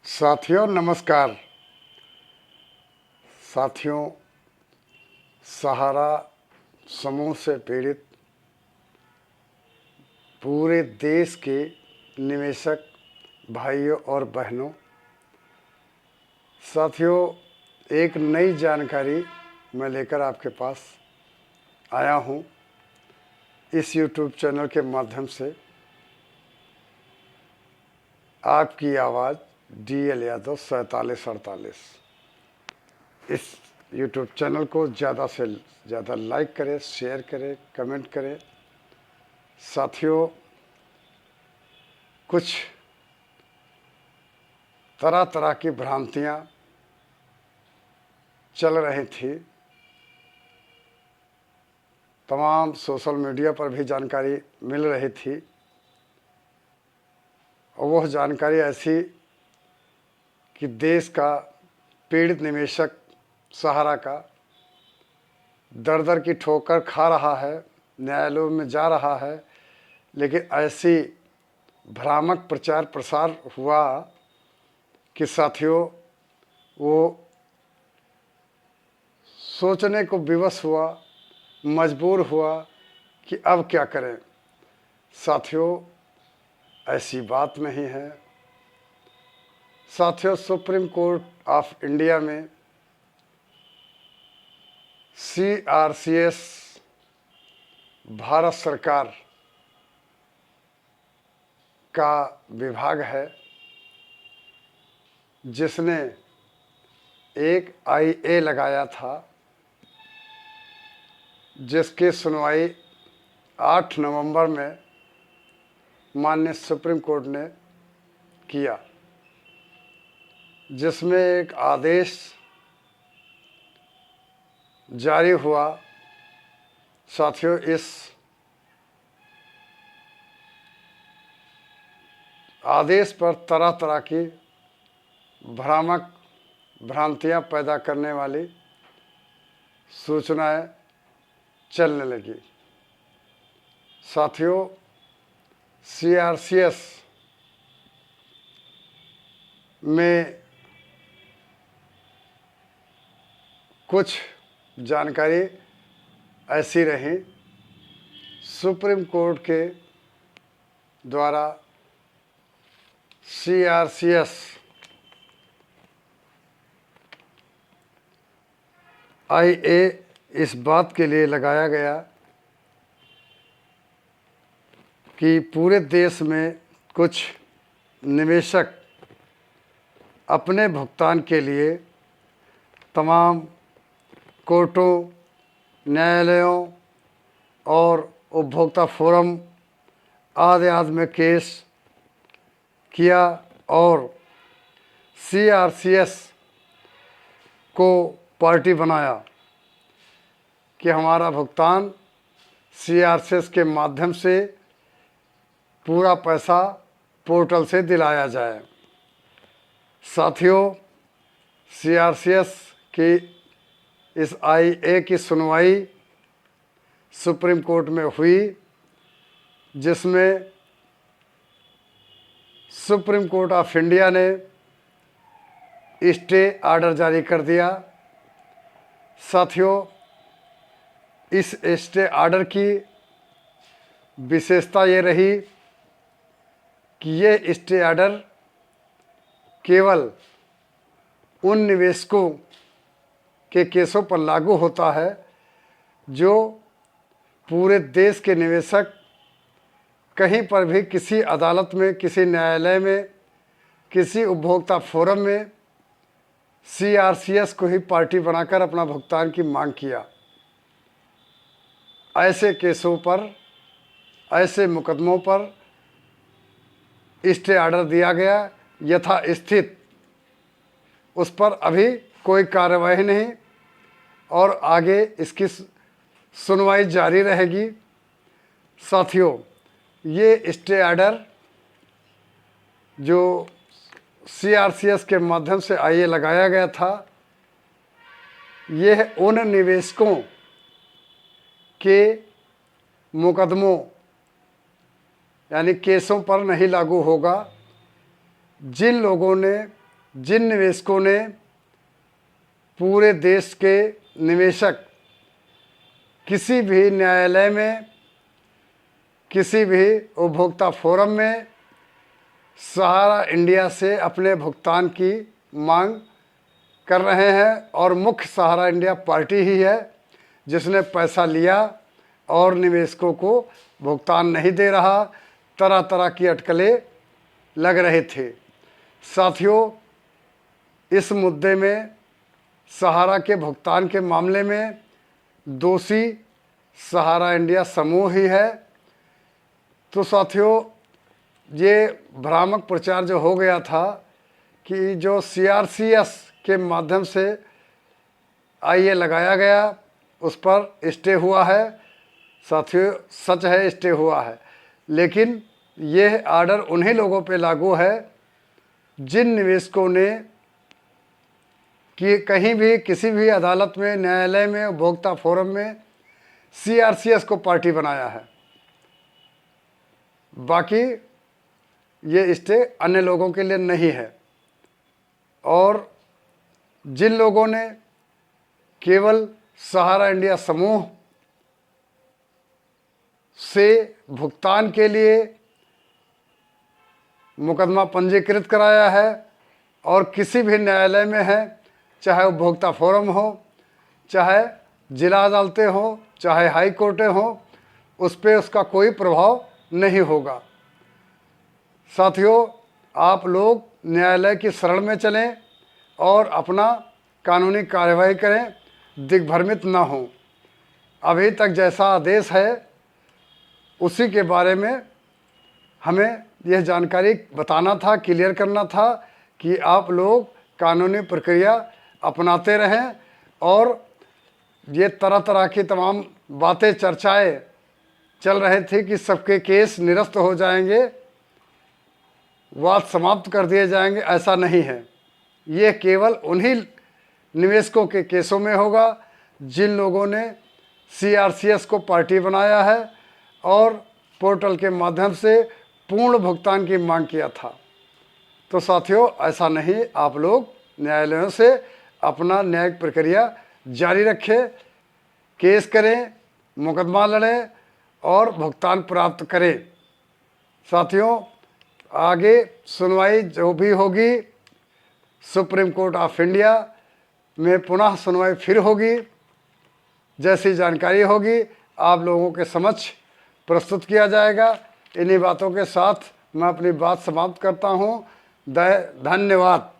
साथियों नमस्कार। साथियों, सहारा समूह से पीड़ित पूरे देश के निवेशक भाइयों और बहनों, साथियों, एक नई जानकारी मैं लेकर आपके पास आया हूं इस YouTube चैनल के माध्यम से। आपकी आवाज़ DL यादव 4748। इस YouTube चैनल को ज़्यादा से ज़्यादा लाइक करें, शेयर करें, कमेंट करें। साथियों, कुछ तरह तरह की भ्रांतियाँ चल रही थी, तमाम सोशल मीडिया पर भी जानकारी मिल रही थी, और वह जानकारी ऐसी कि देश का पीड़ित निवेशक सहारा का दर दर की ठोकर खा रहा है, न्यायालयों में जा रहा है। लेकिन ऐसी भ्रामक प्रचार प्रसार हुआ कि साथियों, वो सोचने को विवश हुआ, मजबूर हुआ कि अब क्या करें। साथियों, ऐसी बात नहीं है। साथियों, सुप्रीम कोर्ट ऑफ इंडिया में CRCS भारत सरकार का विभाग है, जिसने एक IA लगाया था, जिसकी सुनवाई 8 नवंबर में माननीय सुप्रीम कोर्ट ने किया, जिसमें एक आदेश जारी हुआ। साथियों, इस आदेश पर तरह तरह की भ्रामक भ्रांतियां पैदा करने वाली सूचनाएं चलने लगी। साथियों, CRCS में कुछ जानकारी ऐसी रही, सुप्रीम कोर्ट के द्वारा CRCS IA इस बात के लिए लगाया गया कि पूरे देश में कुछ निवेशक अपने भुगतान के लिए तमाम कोर्टों, न्यायालयों और उपभोक्ता फोरम आदि में केस किया, और CRCS को पार्टी बनाया कि हमारा भुगतान CRCS के माध्यम से पूरा पैसा पोर्टल से दिलाया जाए। साथियों, CRCS की इस IA की सुनवाई सुप्रीम कोर्ट में हुई, जिसमें सुप्रीम कोर्ट ऑफ इंडिया ने स्टे ऑर्डर जारी कर दिया। साथियों, इस स्टे ऑर्डर की विशेषता ये रही कि ये स्टे ऑर्डर केवल उन निवेशकों के केसों पर लागू होता है जो पूरे देश के निवेशक कहीं पर भी किसी अदालत में, किसी न्यायालय में, किसी उपभोक्ता फोरम में CRCS को ही पार्टी बनाकर अपना भुगतान की मांग किया। ऐसे केसों पर, ऐसे मुकदमों पर स्टे ऑर्डर दिया गया यथास्थित। उस पर अभी कोई कार्रवाई नहीं, और आगे इसकी सुनवाई जारी रहेगी। साथियों, ये स्टे ऑर्डर जो CRCS के माध्यम से IA लगाया गया था, यह उन निवेशकों के मुकदमों यानी केसों पर नहीं लागू होगा जिन लोगों ने जिन निवेशकों ने पूरे देश के निवेशक किसी भी न्यायालय में, किसी भी उपभोक्ता फोरम में सहारा इंडिया से अपने भुगतान की मांग कर रहे हैं, और मुख्य सहारा इंडिया पार्टी ही है जिसने पैसा लिया और निवेशकों को भुगतान नहीं दे रहा, तरह तरह की अटकलें लग रहे थे। साथियों, इस मुद्दे में सहारा के भुगतान के मामले में दोषी सहारा इंडिया समूह ही है। तो साथियों, ये भ्रामक प्रचार जो हो गया था कि जो CRCS के माध्यम से IA लगाया गया उस पर स्टे हुआ है, साथियों सच है, स्टे हुआ है, लेकिन यह आर्डर उन्हीं लोगों पे लागू है जिन निवेशकों ने कि कहीं भी, किसी भी अदालत में, न्यायालय में, उपभोक्ता फोरम में CRCS को पार्टी बनाया है। बाकी ये स्टे अन्य लोगों के लिए नहीं है। और जिन लोगों ने केवल सहारा इंडिया समूह से भुगतान के लिए मुकदमा पंजीकृत कराया है और किसी भी न्यायालय में है, चाहे उपभोक्ता फोरम हो, चाहे जिला अदालतें हो, चाहे हाई कोर्टें हो, उस पर उसका कोई प्रभाव नहीं होगा। साथियों, आप लोग न्यायालय की शरण में चलें और अपना कानूनी कार्यवाही करें, दिग्भ्रमित ना हों। अभी तक जैसा आदेश है उसी के बारे में हमें यह जानकारी बताना था, क्लियर करना था कि आप लोग कानूनी प्रक्रिया अपनाते रहें। और ये तरह तरह की तमाम बातें, चर्चाएं चल रहे थे कि सबके केस निरस्त हो जाएंगे, वाद समाप्त कर दिए जाएंगे। ऐसा नहीं है। ये केवल उन्हीं निवेशकों के केसों में होगा जिन लोगों ने CRCS को पार्टी बनाया है और पोर्टल के माध्यम से पूर्ण भुगतान की मांग किया था। तो साथियों, ऐसा नहीं, आप लोग न्यायालयों से अपना न्यायिक प्रक्रिया जारी रखें, केस करें, मुकदमा लड़ें और भुगतान प्राप्त करें। साथियों, आगे सुनवाई जो भी होगी सुप्रीम कोर्ट ऑफ इंडिया में पुनः सुनवाई फिर होगी। जैसी जानकारी होगी आप लोगों के समक्ष प्रस्तुत किया जाएगा। इन्हीं बातों के साथ मैं अपनी बात समाप्त करता हूँ। धन्यवाद।